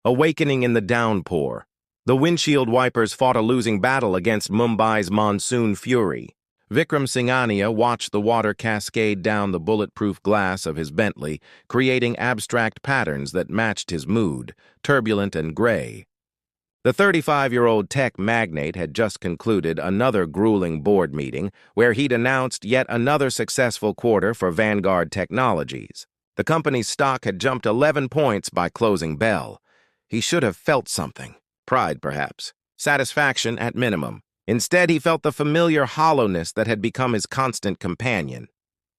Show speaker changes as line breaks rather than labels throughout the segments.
Awakening in the downpour. The windshield wipers fought a losing battle against Mumbai's monsoon fury. Vikram Singhania watched the water cascade down the bulletproof glass of his Bentley, creating abstract patterns that matched his mood, turbulent and gray. The 35-year-old tech magnate had just concluded another grueling board meeting where he'd announced yet another successful quarter for Vanguard Technologies. The company's stock had jumped 11 points by closing bell. He should have felt something. Pride, perhaps. Satisfaction at minimum. Instead, he felt the familiar hollowness that had become his constant companion.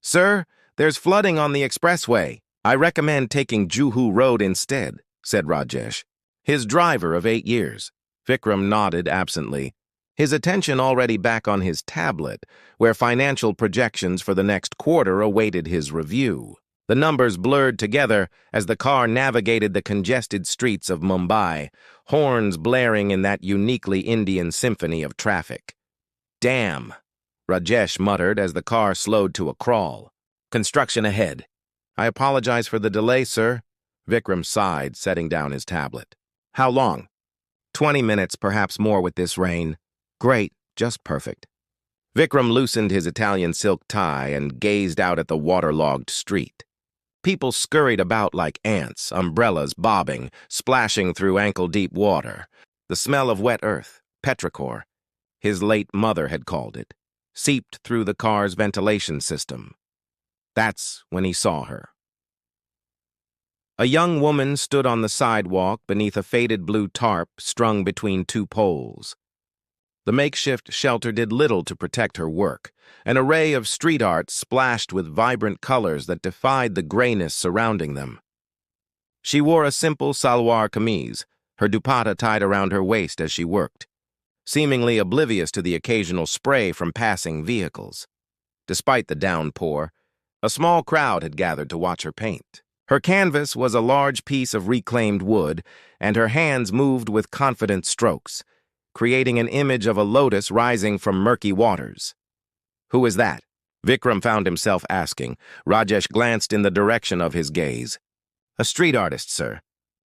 "Sir, there's flooding on the expressway. I recommend taking Juhu Road instead," said Rajesh, his driver of 8 years. Vikram nodded absently, his attention already back on his tablet, where financial projections for the next quarter awaited his review. The numbers blurred together as the car navigated the congested streets of Mumbai, horns blaring in that uniquely Indian symphony of traffic. "Damn," Rajesh muttered as the car slowed to a crawl. "Construction ahead." "I apologize for the delay, sir," Vikram sighed, setting down his tablet. "How long?" 20 minutes, perhaps more with this rain." "Great, just perfect." Vikram loosened his Italian silk tie and gazed out at the waterlogged street. People scurried about like ants, umbrellas bobbing, splashing through ankle-deep water. The smell of wet earth, petrichor, his late mother had called it, seeped through the car's ventilation system. That's when he saw her. A young woman stood on the sidewalk beneath a faded blue tarp strung between two poles. The makeshift shelter did little to protect her work. An array of street art splashed with vibrant colors that defied the grayness surrounding them. She wore a simple salwar kameez, her dupatta tied around her waist as she worked, seemingly oblivious to the occasional spray from passing vehicles. Despite the downpour, a small crowd had gathered to watch her paint. Her canvas was a large piece of reclaimed wood, and her hands moved with confident strokes, creating an image of a lotus rising from murky waters. "Who is that?" Vikram found himself asking. Rajesh glanced in the direction of his gaze. "A street artist, sir.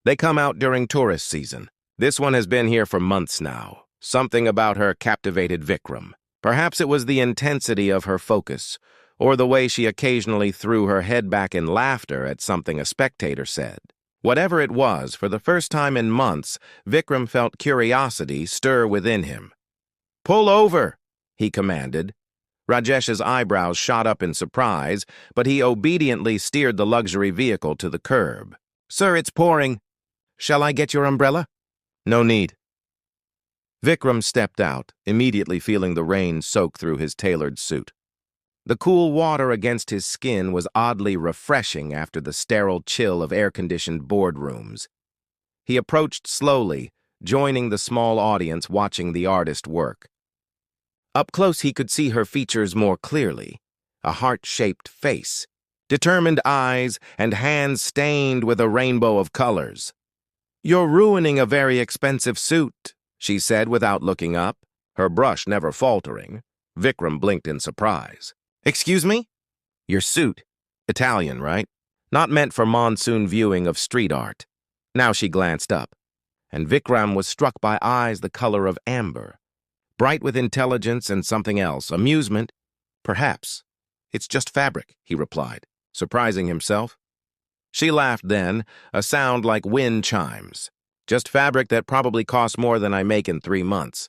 They come out during tourist season. This one has been here for months now." Something about her captivated Vikram. Perhaps it was the intensity of her focus, or the way she occasionally threw her head back in laughter at something a spectator said. Whatever it was, for the first time in months, Vikram felt curiosity stir within him. "Pull over," he commanded. Rajesh's eyebrows shot up in surprise, but he obediently steered the luxury vehicle to the curb. "Sir, it's pouring. Shall I get your umbrella?" "No need." Vikram stepped out, immediately feeling the rain soak through his tailored suit. The cool water against his skin was oddly refreshing after the sterile chill of air-conditioned boardrooms. He approached slowly, joining the small audience watching the artist work. Up close he could see her features more clearly, a heart-shaped face, determined eyes, and hands stained with a rainbow of colors. "You're ruining a very expensive suit," she said without looking up, her brush never faltering. Vikram blinked in surprise. "Excuse me?" "Your suit. Italian, right? Not meant for monsoon viewing of street art." Now she glanced up, and Vikram was struck by eyes the color of amber, bright with intelligence and something else, amusement, perhaps. "It's just fabric," he replied, surprising himself. She laughed then, a sound like wind chimes. "Just fabric that probably costs more than I make in 3 months.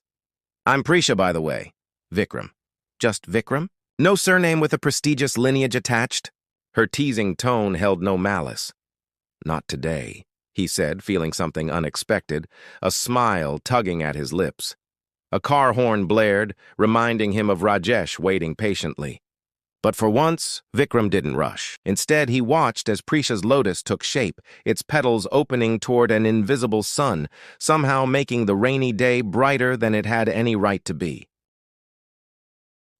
I'm Prisha, by the way." "Vikram." "Just Vikram? No surname with a prestigious lineage attached?" Her teasing tone held no malice. "Not today," he said, feeling something unexpected, a smile tugging at his lips. A car horn blared, reminding him of Rajesh waiting patiently. But for once, Vikram didn't rush. Instead, he watched as Prisha's lotus took shape, its petals opening toward an invisible sun, somehow making the rainy day brighter than it had any right to be.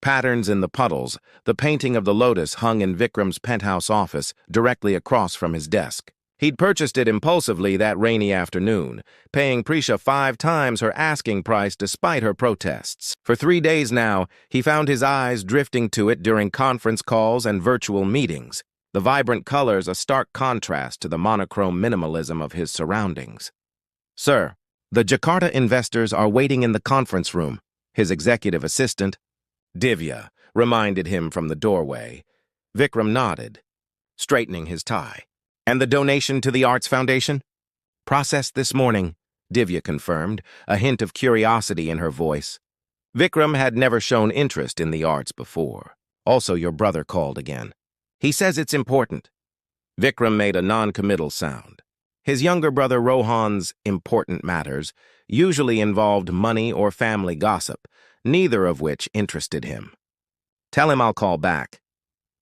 Patterns in the puddles, the painting of the lotus hung in Vikram's penthouse office, directly across from his desk. He'd purchased it impulsively that rainy afternoon, paying Prisha 5 times her asking price despite her protests. For 3 days now, he found his eyes drifting to it during conference calls and virtual meetings, the vibrant colors a stark contrast to the monochrome minimalism of his surroundings. Sir, the Jakarta investors are waiting in the conference room, his executive assistant, Divya, reminded him from the doorway. Vikram nodded, straightening his tie. And the donation to the Arts Foundation? Processed this morning, Divya confirmed, a hint of curiosity in her voice. Vikram had never shown interest in the arts before. Also, your brother called again. He says it's important. Vikram made a non-committal sound. His younger brother Rohan's important matters usually involved money or family gossip, neither of which interested him. Tell him I'll call back.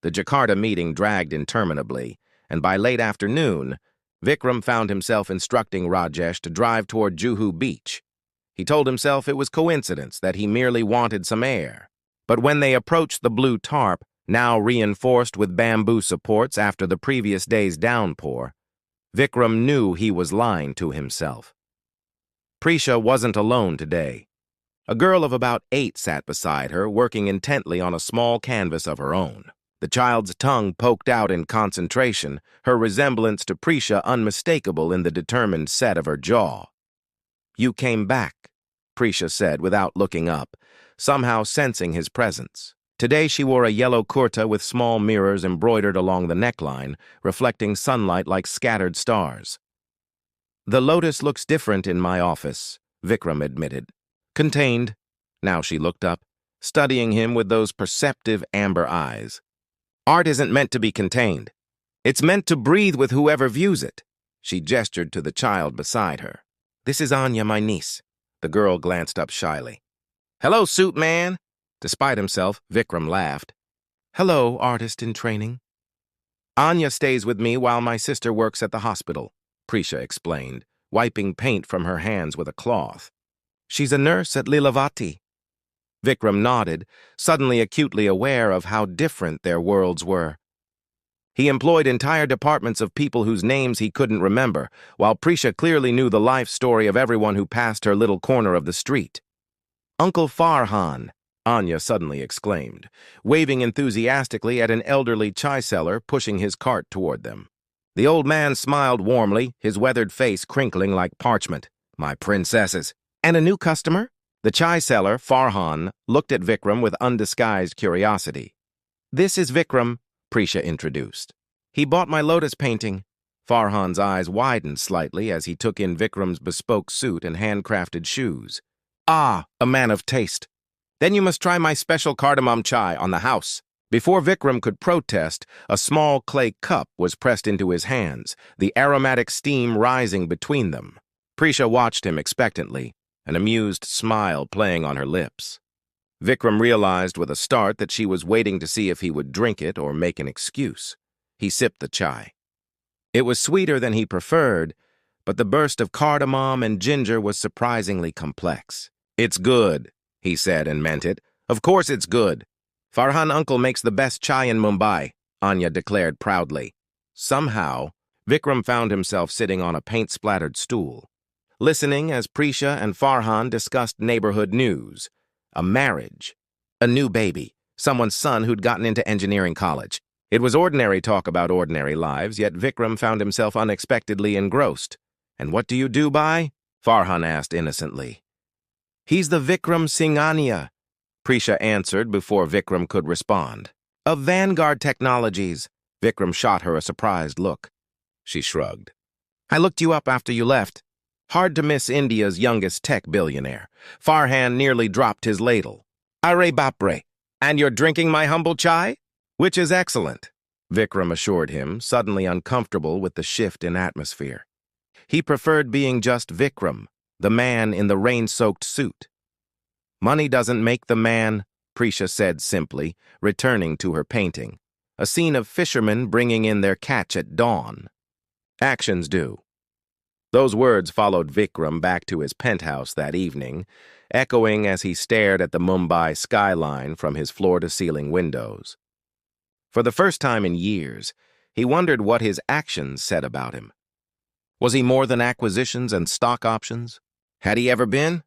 The Jakarta meeting dragged interminably, and by late afternoon, Vikram found himself instructing Rajesh to drive toward Juhu Beach. He told himself it was coincidence that he merely wanted some air. But when they approached the blue tarp, now reinforced with bamboo supports after the previous day's downpour, Vikram knew he was lying to himself. Prisha wasn't alone today. A girl of about 8 sat beside her, working intently on a small canvas of her own. The child's tongue poked out in concentration, her resemblance to Prisha unmistakable in the determined set of her jaw. You came back, Prisha said without looking up, somehow sensing his presence. Today she wore a yellow kurta with small mirrors embroidered along the neckline, reflecting sunlight like scattered stars. The lotus looks different in my office, Vikram admitted. Contained. Now she looked up, studying him with those perceptive amber eyes. Art isn't meant to be contained. It's meant to breathe with whoever views it. She gestured to the child beside her. This is Anya, my niece. The girl glanced up shyly. Hello, suit man. Despite himself, Vikram laughed. Hello, artist in training. Anya stays with me while my sister works at the hospital, Prisha explained, wiping paint from her hands with a cloth. She's a nurse at Lilavati. Vikram nodded, suddenly acutely aware of how different their worlds were. He employed entire departments of people whose names he couldn't remember, while Prisha clearly knew the life story of everyone who passed her little corner of the street. Uncle Farhan, Anya suddenly exclaimed, waving enthusiastically at an elderly chai seller pushing his cart toward them. The old man smiled warmly, his weathered face crinkling like parchment. My princesses. And a new customer? The chai seller, Farhan, looked at Vikram with undisguised curiosity. This is Vikram, Prisha introduced. He bought my lotus painting. Farhan's eyes widened slightly as he took in Vikram's bespoke suit and handcrafted shoes. Ah, a man of taste. Then you must try my special cardamom chai on the house. Before Vikram could protest, a small clay cup was pressed into his hands, the aromatic steam rising between them. Prisha watched him expectantly, an amused smile playing on her lips. Vikram realized with a start that she was waiting to see if he would drink it or make an excuse. He sipped the chai. It was sweeter than he preferred, but the burst of cardamom and ginger was surprisingly complex. It's good, he said and meant it. Of course it's good. Farhan uncle makes the best chai in Mumbai, Anya declared proudly. Somehow, Vikram found himself sitting on a paint-splattered stool, listening as Prisha and Farhan discussed neighborhood news, a marriage, a new baby, someone's son who'd gotten into engineering college. It was ordinary talk about ordinary lives, yet Vikram found himself unexpectedly engrossed. And what do you do by? Farhan asked innocently. He's the Vikram Singhania, Prisha answered before Vikram could respond. Of Vanguard Technologies. Vikram shot her a surprised look. She shrugged. I looked you up after you left. Hard to miss India's youngest tech billionaire. Farhan nearly dropped his ladle. Are bapre. And you're drinking my humble chai? Which is excellent, Vikram assured him, suddenly uncomfortable with the shift in atmosphere. He preferred being just Vikram, the man in the rain-soaked suit. Money doesn't make the man, Prisha said simply, returning to her painting. A scene of fishermen bringing in their catch at dawn. Actions do. Those words followed Vikram back to his penthouse that evening, echoing as he stared at the Mumbai skyline from his floor-to-ceiling windows. For the first time in years, he wondered what his actions said about him. Was he more than acquisitions and stock options? Had he ever been?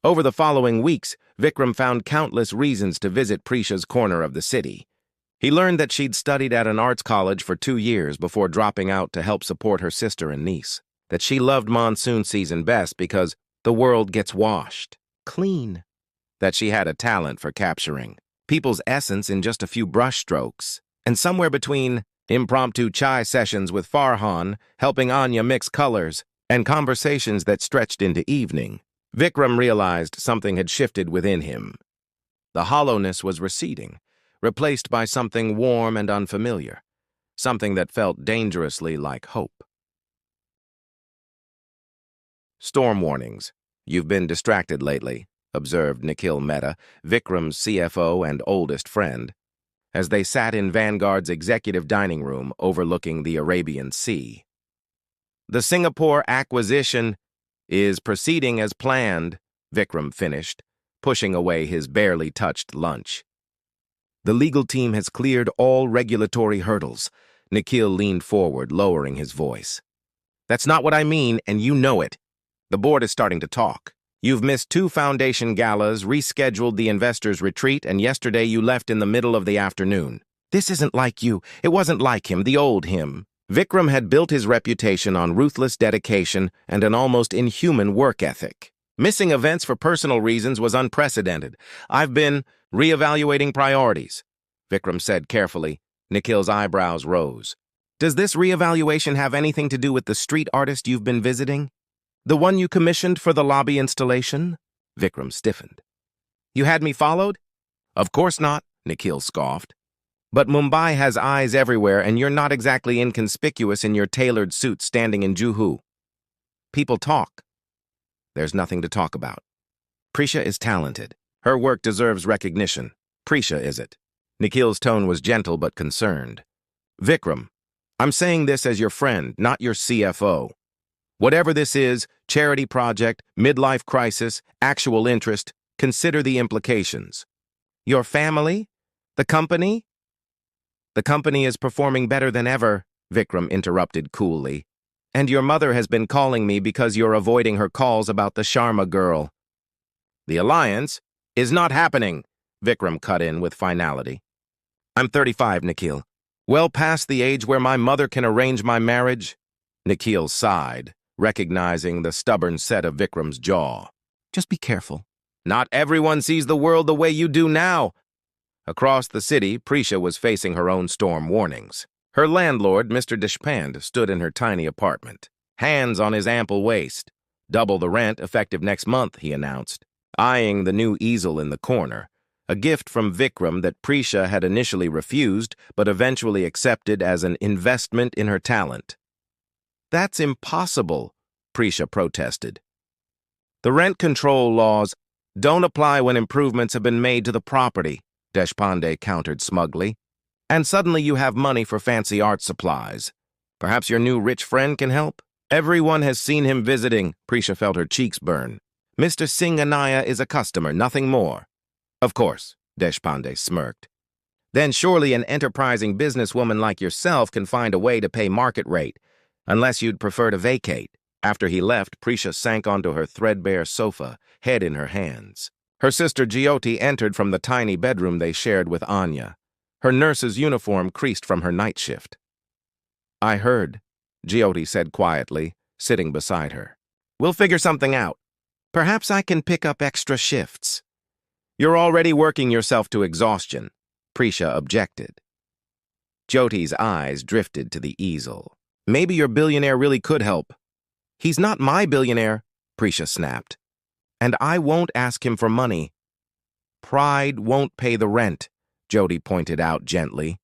Over the following weeks, Vikram found countless reasons to visit Prisha's corner of the city. He learned that she'd studied at an arts college for 2 years before dropping out to help support her sister and niece. that she loved monsoon season best because the world gets washed clean, that she had a talent for capturing people's essence in just a few brushstrokes, and somewhere between impromptu chai sessions with Farhan, helping Anya mix colors, and conversations that stretched into evening, Vikram realized something had shifted within him. The hollowness was receding, replaced by something warm and unfamiliar, something that felt dangerously like hope. Storm warnings. You've been distracted lately, observed Nikhil Mehta, Vikram's CFO and oldest friend, as they sat in Vanguard's executive dining room overlooking the Arabian Sea. The Singapore acquisition is proceeding as planned, Vikram finished, pushing away his barely touched lunch. The legal team has cleared all regulatory hurdles. Nikhil leaned forward, lowering his voice. That's not what I mean, and you know it. The board is starting to talk. You've missed 2 foundation galas, rescheduled the investors' retreat, and yesterday you left in the middle of the afternoon. This isn't like you. It wasn't like him, the old him. Vikram had built his reputation on ruthless dedication and an almost inhuman work ethic. Missing events for personal reasons was unprecedented. I've been reevaluating priorities, Vikram said carefully. Nikhil's eyebrows rose. Does this reevaluation have anything to do with the street artist you've been visiting? The one you commissioned for the lobby installation? Vikram stiffened. You had me followed? Of course not, Nikhil scoffed. But Mumbai has eyes everywhere, and you're not exactly inconspicuous in your tailored suit standing in Juhu. People talk. There's nothing to talk about. Prisha is talented. Her work deserves recognition. Prisha is it. Nikhil's tone was gentle but concerned. Vikram, I'm saying this as your friend, not your CFO. Whatever this is, charity project, midlife crisis, actual interest, consider the implications. Your family? The company? The company is performing better than ever, Vikram interrupted coolly. And your mother has been calling me because you're avoiding her calls about the Sharma girl. The alliance is not happening, Vikram cut in with finality. I'm 35, Nikhil. Well past the age where my mother can arrange my marriage. Nikhil sighed, recognizing the stubborn set of Vikram's jaw. Just be careful. Not everyone sees the world the way you do now. Across the city, Prisha was facing her own storm warnings. Her landlord, Mr. Deshpande, stood in her tiny apartment, hands on his ample waist. Double the rent, effective next month, he announced, eyeing the new easel in the corner, a gift from Vikram that Prisha had initially refused but eventually accepted as an investment in her talent. That's impossible, Prisha protested. The rent control laws don't apply when improvements have been made to the property, Deshpande countered smugly. And suddenly you have money for fancy art supplies. Perhaps your new rich friend can help? Everyone has seen him visiting, Prisha felt her cheeks burn. Mr. Singanaya is a customer, nothing more. Of course, Deshpande smirked. Then surely an enterprising businesswoman like yourself can find a way to pay market rate, unless you'd prefer to vacate. After he left, Prisha sank onto her threadbare sofa, head in her hands. Her sister Jyoti entered from the tiny bedroom they shared with Anya. Her nurse's uniform creased from her night shift. I heard, Jyoti said quietly, sitting beside her. We'll figure something out. Perhaps I can pick up extra shifts. You're already working yourself to exhaustion, Prisha objected. Jyoti's eyes drifted to the easel. Maybe your billionaire really could help. He's not my billionaire, Prisha snapped. And I won't ask him for money. Pride won't pay the rent, Jyoti pointed out gently.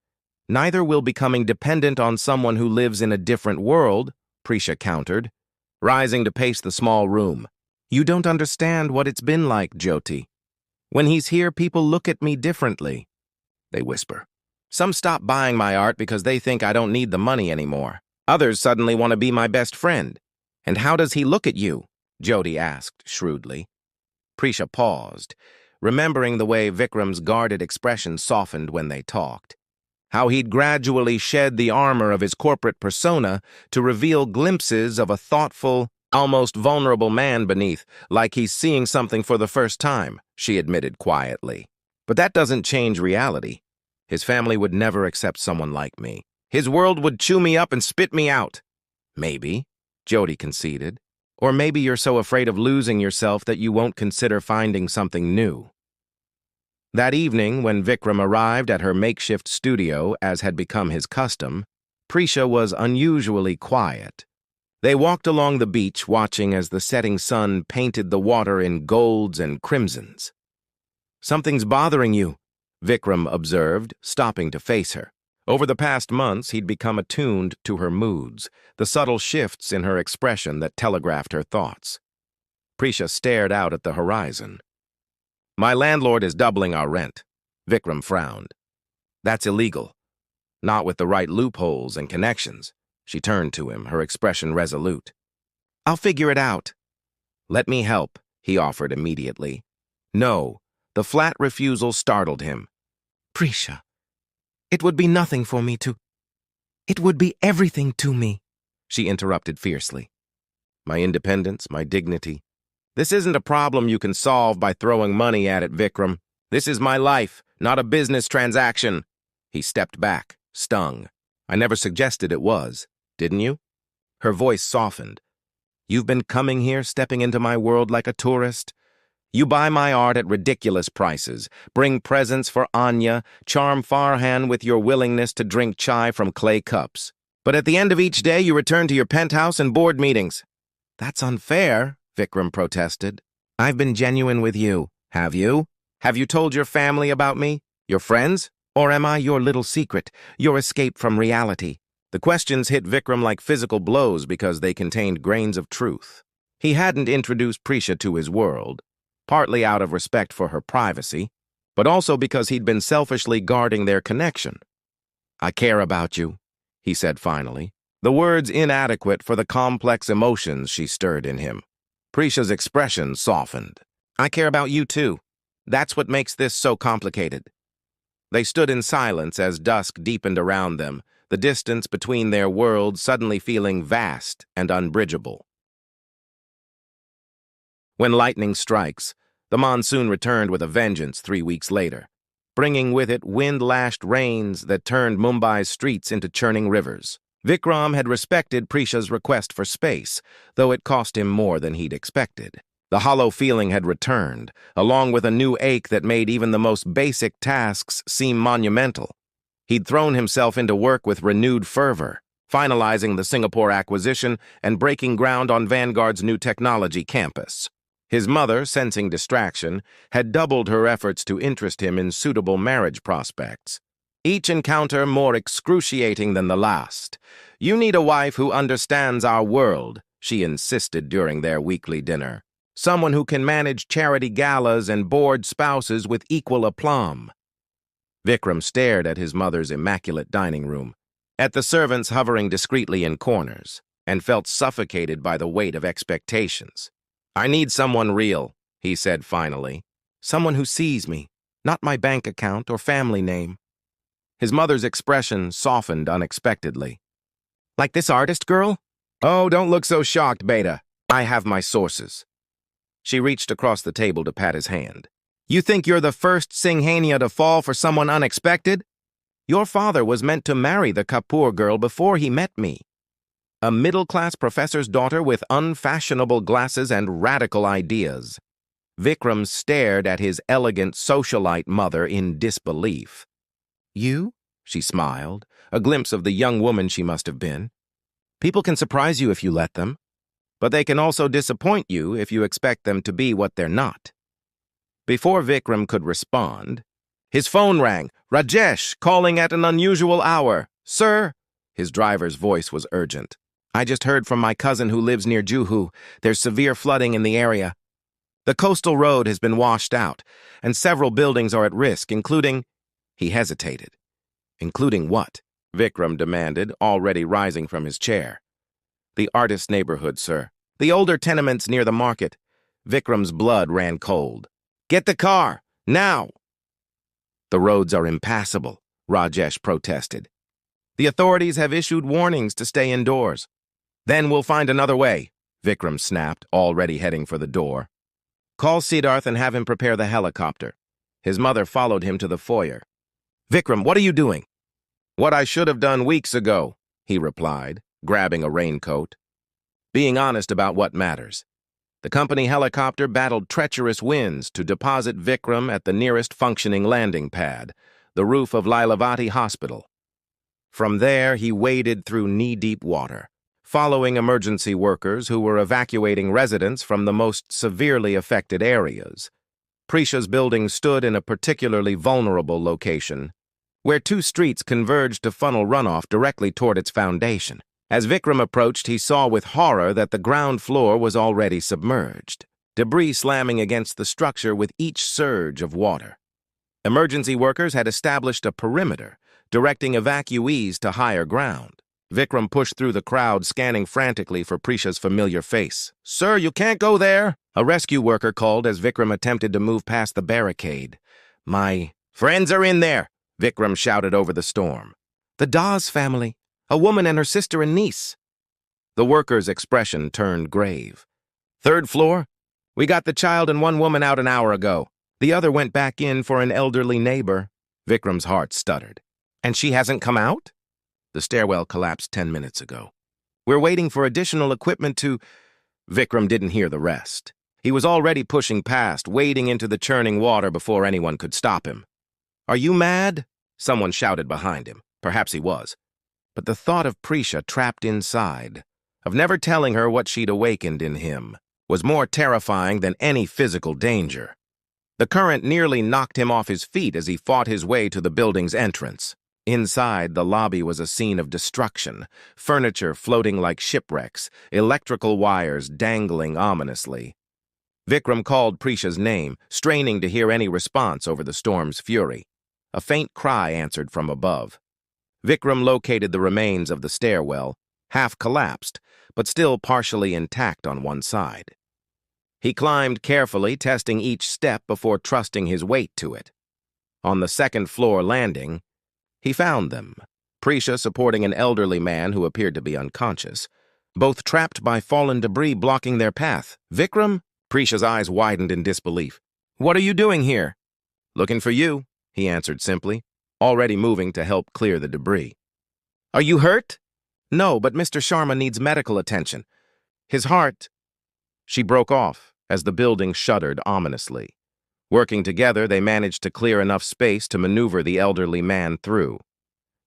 Neither will becoming dependent on someone who lives in a different world, Prisha countered, rising to pace the small room. You don't understand what it's been like, Jyoti. When he's here, people look at me differently. They whisper. Some stop buying my art because they think I don't need the money anymore. Others suddenly want to be my best friend. And how does he look at you? Jyoti asked shrewdly. Prisha paused, remembering the way Vikram's guarded expression softened when they talked. How he'd gradually shed the armor of his corporate persona to reveal glimpses of a thoughtful, almost vulnerable man beneath, like he's seeing something for the first time, she admitted quietly. But that doesn't change reality. His family would never accept someone like me. His world would chew me up and spit me out. Maybe, Jody conceded. Or maybe you're so afraid of losing yourself that you won't consider finding something new. That evening, when Vikram arrived at her makeshift studio, as had become his custom, Prisha was unusually quiet. They walked along the beach, watching as the setting sun painted the water in golds and crimsons. "Something's bothering you," Vikram observed, stopping to face her. Over the past months, he'd become attuned to her moods, the subtle shifts in her expression that telegraphed her thoughts. Prisha stared out at the horizon. "My landlord is doubling our rent." Vikram frowned. "That's illegal. Not with the right loopholes and connections." She turned to him, her expression resolute. "I'll figure it out." "Let me help," he offered immediately. "No." The flat refusal startled him. "Prisha, it would be nothing for me to—" "It would be everything to me," she interrupted fiercely. "My independence, my dignity. This isn't a problem you can solve by throwing money at it, Vikram. This is my life, not a business transaction." He stepped back, stung. "I never suggested it was, didn't you?" Her voice softened. "You've been coming here, stepping into my world like a tourist. You buy my art at ridiculous prices, bring presents for Anya, charm Farhan with your willingness to drink chai from clay cups. But at the end of each day, you return to your penthouse and board meetings." "That's unfair," Vikram protested. "I've been genuine with you. Have you? Have you told your family about me? Your friends? Or am I your little secret, your escape from reality?" The questions hit Vikram like physical blows because they contained grains of truth. He hadn't introduced Prisha to his world, partly out of respect for her privacy, but also because he'd been selfishly guarding their connection. "I care about you," he said finally, the words inadequate for the complex emotions she stirred in him. Prisha's expression softened. "I care about you too. That's what makes this so complicated." They stood in silence as dusk deepened around them, the distance between their worlds suddenly feeling vast and unbridgeable. When lightning strikes, the monsoon returned with a vengeance 3 weeks later, bringing with it wind-lashed rains that turned Mumbai's streets into churning rivers. Vikram had respected Prisha's request for space, though it cost him more than he'd expected. The hollow feeling had returned, along with a new ache that made even the most basic tasks seem monumental. He'd thrown himself into work with renewed fervor, finalizing the Singapore acquisition and breaking ground on Vanguard's new technology campus. His mother, sensing distraction, had doubled her efforts to interest him in suitable marriage prospects. Each encounter more excruciating than the last. "You need a wife who understands our world," she insisted during their weekly dinner. "Someone who can manage charity galas and bored spouses with equal aplomb." Vikram stared at his mother's immaculate dining room, at the servants hovering discreetly in corners, and felt suffocated by the weight of expectations. "I need someone real," he said finally. "Someone who sees me, not my bank account or family name." His mother's expression softened unexpectedly. "Like this artist girl?" "Oh, don't look so shocked, Beta. I have my sources." She reached across the table to pat his hand. "You think you're the first Singhania to fall for someone unexpected? Your father was meant to marry the Kapoor girl before he met me. A middle-class professor's daughter with unfashionable glasses and radical ideas." Vikram stared at his elegant socialite mother in disbelief. "You?" she smiled, a glimpse of the young woman she must have been. "People can surprise you if you let them, but they can also disappoint you if you expect them to be what they're not." Before Vikram could respond, his phone rang. "Rajesh, calling at an unusual hour." "Sir?" His driver's voice was urgent. "I just heard from my cousin who lives near Juhu. There's severe flooding in the area. The coastal road has been washed out, and several buildings are at risk, including—" He hesitated. "Including what?" Vikram demanded, already rising from his chair. "The artist neighborhood, sir. The older tenements near the market." Vikram's blood ran cold. "Get the car, now!" "The roads are impassable," Rajesh protested. "The authorities have issued warnings to stay indoors." "Then we'll find another way," Vikram snapped, already heading for the door. "Call Siddharth and have him prepare the helicopter." His mother followed him to the foyer. "Vikram, what are you doing?" "What I should have done weeks ago," he replied, grabbing a raincoat. being honest about what matters. The company helicopter battled treacherous winds to deposit Vikram at the nearest functioning landing pad, the roof of Lilavati Hospital. From there, he waded through knee-deep water, following emergency workers who were evacuating residents from the most severely affected areas. Prisha's building stood in a particularly vulnerable location, where two streets converged to funnel runoff directly toward its foundation. As Vikram approached, he saw with horror that the ground floor was already submerged, debris slamming against the structure with each surge of water. Emergency workers had established a perimeter, directing evacuees to higher ground. Vikram pushed through the crowd, scanning frantically for Prisha's familiar face. "Sir, you can't go there!" A rescue worker called as Vikram attempted to move past the barricade. "My friends are in there!" Vikram shouted over the storm. "The Dawes family. A woman and her sister and niece." The worker's expression turned grave. "Third floor? We got the child and one woman out an hour ago. The other went back in for an elderly neighbor." Vikram's heart stuttered. "And she hasn't come out?" "The stairwell collapsed 10 minutes ago. We're waiting for additional equipment to—" Vikram didn't hear the rest. He was already pushing past, wading into the churning water before anyone could stop him. "Are you mad?" Someone shouted behind him. Perhaps he was. But the thought of Prisha trapped inside, of never telling her what she'd awakened in him, was more terrifying than any physical danger. The current nearly knocked him off his feet as he fought his way to the building's entrance. Inside, the lobby was a scene of destruction, furniture floating like shipwrecks, electrical wires dangling ominously. Vikram called Prisha's name, straining to hear any response over the storm's fury. A faint cry answered from above. Vikram located the remains of the stairwell, half collapsed, but still partially intact on one side. He climbed carefully, testing each step before trusting his weight to it. On the second-floor landing, he found them, Prisha supporting an elderly man who appeared to be unconscious, both trapped by fallen debris blocking their path. "Vikram?" Prisha's eyes widened in disbelief. "What are you doing here?" "Looking for you," he answered simply, already moving to help clear the debris. "Are you hurt?" "No, but Mr. Sharma needs medical attention. His heart—" She broke off as the building shuddered ominously. Working together, they managed to clear enough space to maneuver the elderly man through.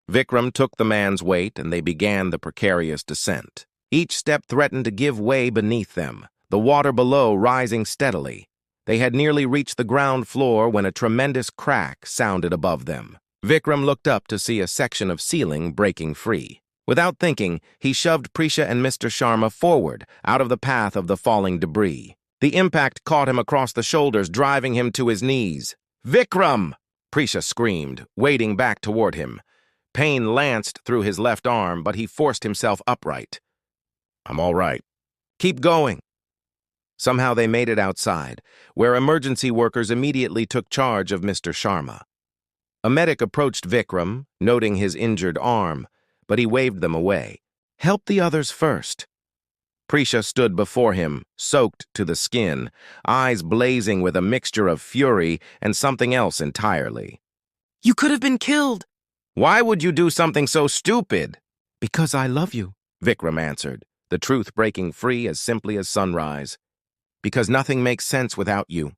Vikram took the man's weight, and they began the precarious descent. Each step threatened to give way beneath them, the water below rising steadily. They had nearly reached the ground floor when a tremendous crack sounded above them. Vikram looked up to see a section of ceiling breaking free. Without thinking, he shoved Prisha and Mr. Sharma forward, out of the path of the falling debris. The impact caught him across the shoulders, driving him to his knees. "Vikram!" Prisha screamed, wading back toward him. Pain lanced through his left arm, but he forced himself upright. "I'm all right." "Keep going." Somehow they made it outside, where emergency workers immediately took charge of Mr. Sharma. A medic approached Vikram, noting his injured arm, but he waved them away. "Help the others first." Prisha stood before him, soaked to the skin, eyes blazing with a mixture of fury and something else entirely. "You could have been killed." "Why would you do something so stupid?" "Because I love you," Vikram answered, the truth breaking free as simply as sunrise. "Because nothing makes sense without you.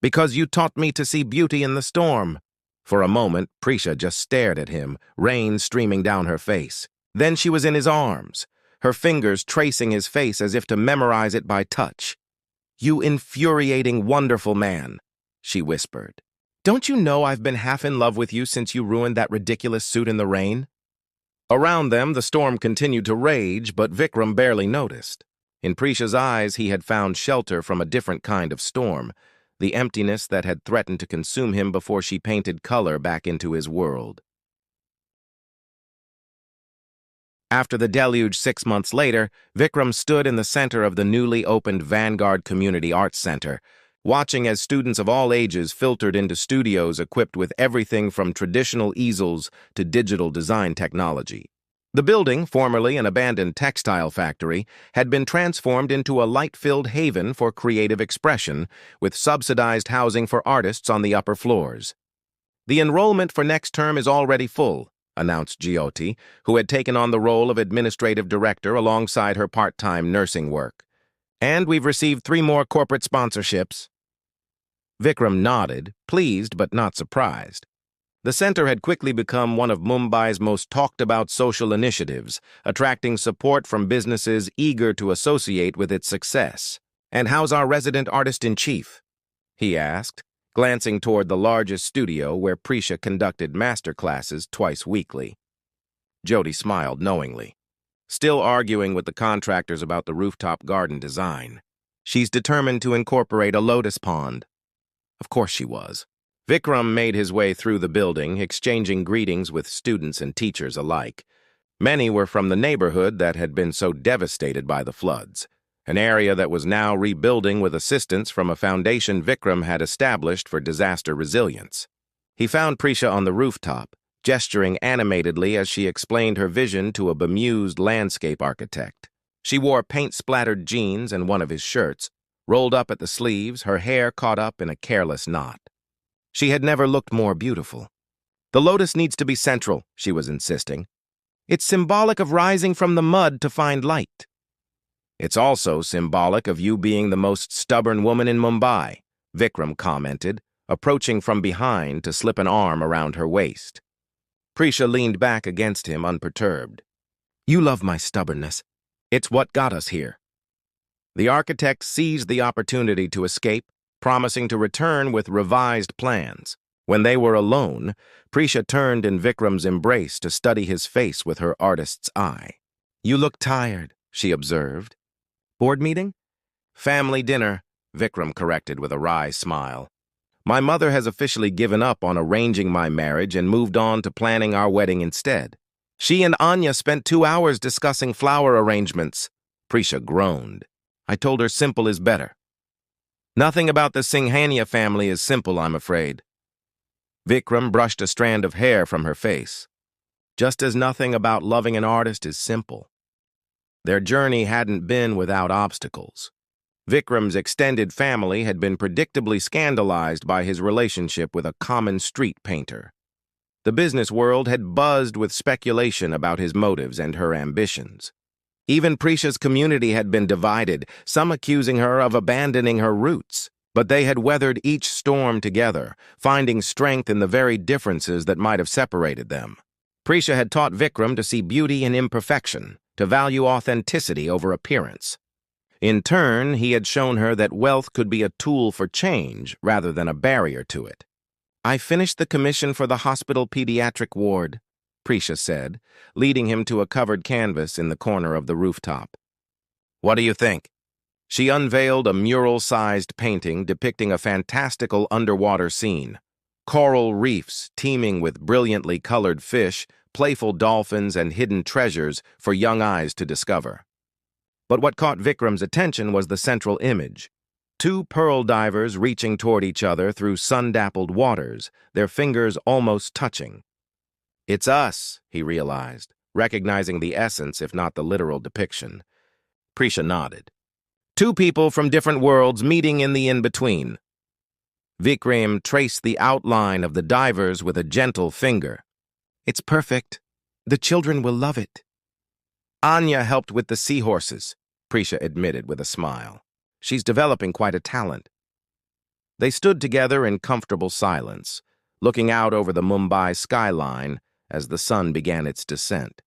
Because you taught me to see beauty in the storm." For a moment, Prisha just stared at him, rain streaming down her face. Then she was in his arms, her fingers tracing his face as if to memorize it by touch. "You infuriating, wonderful man," she whispered. "Don't you know I've been half in love with you since you ruined that ridiculous suit in the rain?" Around them, the storm continued to rage, but Vikram barely noticed. In Prisha's eyes, he had found shelter from a different kind of storm, the emptiness that had threatened to consume him before she painted color back into his world. After the deluge 6 months later, Vikram stood in the center of the newly opened Vanguard Community Arts Center, watching as students of all ages filtered into studios equipped with everything from traditional easels to digital design technology. The building, formerly an abandoned textile factory, had been transformed into a light-filled haven for creative expression, with subsidized housing for artists on the upper floors. "The enrollment for next term is already full," announced Jyoti, who had taken on the role of administrative director alongside her part-time nursing work. And we've received 3 more corporate sponsorships. Vikram nodded, pleased but not surprised. The center had quickly become one of Mumbai's most talked-about social initiatives, attracting support from businesses eager to associate with its success. "And how's our resident artist-in-chief?" he asked, glancing toward the largest studio where Prisha conducted master classes twice weekly. Jyoti smiled knowingly, still arguing with the contractors about the rooftop garden design. "She's determined to incorporate a lotus pond." Of course she was. Vikram made his way through the building, exchanging greetings with students and teachers alike. Many were from the neighborhood that had been so devastated by the floods, an area that was now rebuilding with assistance from a foundation Vikram had established for disaster resilience. He found Prisha on the rooftop, gesturing animatedly as she explained her vision to a bemused landscape architect. She wore paint-splattered jeans and one of his shirts, rolled up at the sleeves, her hair caught up in a careless knot. She had never looked more beautiful. "The lotus needs to be central," she was insisting. "It's symbolic of rising from the mud to find light." "It's also symbolic of you being the most stubborn woman in Mumbai," Vikram commented, approaching from behind to slip an arm around her waist. Prisha leaned back against him, unperturbed. "You love my stubbornness. It's what got us here." The architect seized the opportunity to escape, promising to return with revised plans. When they were alone, Prisha turned in Vikram's embrace to study his face with her artist's eye. "You look tired," she observed. "Board meeting?" "Family dinner," Vikram corrected with a wry smile. "My mother has officially given up on arranging my marriage and moved on to planning our wedding instead. She and Anya spent 2 hours discussing flower arrangements." Prisha groaned. "I told her simple is better." "Nothing about the Singhania family is simple, I'm afraid." Vikram brushed a strand of hair from her face. "Just as nothing about loving an artist is simple." Their journey hadn't been without obstacles. Vikram's extended family had been predictably scandalized by his relationship with a common street painter. The business world had buzzed with speculation about his motives and her ambitions. Even Prisha's community had been divided, some accusing her of abandoning her roots. But they had weathered each storm together, finding strength in the very differences that might have separated them. Prisha had taught Vikram to see beauty in imperfection, to value authenticity over appearance. In turn, he had shown her that wealth could be a tool for change rather than a barrier to it. "I finished the commission for the hospital pediatric ward," Prisha said, leading him to a covered canvas in the corner of the rooftop. "What do you think?" She unveiled a mural-sized painting depicting a fantastical underwater scene. Coral reefs teeming with brilliantly colored fish, playful dolphins, and hidden treasures for young eyes to discover. But what caught Vikram's attention was the central image. 2 pearl divers reaching toward each other through sun-dappled waters, their fingers almost touching. "It's us," he realized, recognizing the essence if not the literal depiction. Prisha nodded. 2 people from different worlds meeting in the in-between. Vikram traced the outline of the divers with a gentle finger. "It's perfect. The children will love it." "Anya helped with the seahorses," Prisha admitted with a smile. "She's developing quite a talent." They stood together in comfortable silence, looking out over the Mumbai skyline as the sun began its descent.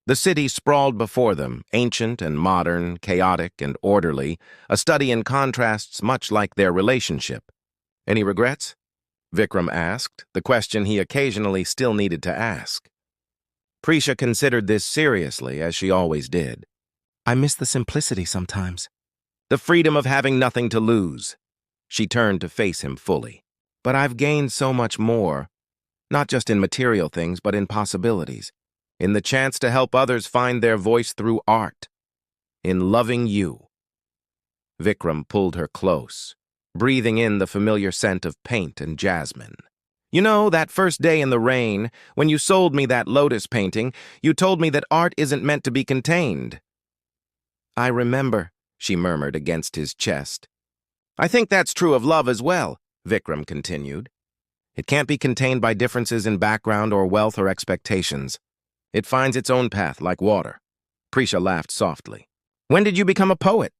The city sprawled before them, ancient and modern, chaotic and orderly, a study in contrasts much like their relationship. "Any regrets?" Vikram asked, the question he occasionally still needed to ask. Prisha considered this seriously, as she always did. "I miss the simplicity sometimes." "The freedom of having nothing to lose." She turned to face him fully. "But I've gained so much more, not just in material things, but in possibilities. In the chance to help others find their voice through art. In loving you." Vikram pulled her close, breathing in the familiar scent of paint and jasmine. "You know, that first day in the rain, when you sold me that lotus painting, you told me that art isn't meant to be contained." "I remember," she murmured against his chest. "I think that's true of love as well," Vikram continued. It can't be contained by differences in background or wealth or expectations. It finds its own path like water. Prisha laughed softly. When did you become a poet?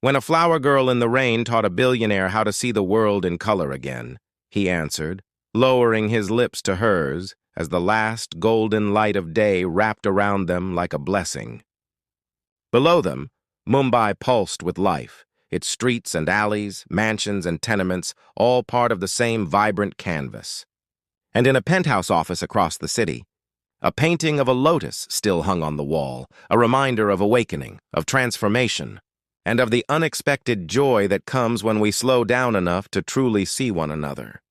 When a flower girl in the rain taught a billionaire how to see the world in color again, he answered, lowering his lips to hers as the last golden light of day wrapped around them like a blessing. Below them, Mumbai pulsed with life, its streets and alleys, mansions and tenements, all part of the same vibrant canvas. And in a penthouse office across the city, a painting of a lotus still hung on the wall, a reminder of awakening, of transformation, and of the unexpected joy that comes when we slow down enough to truly see one another.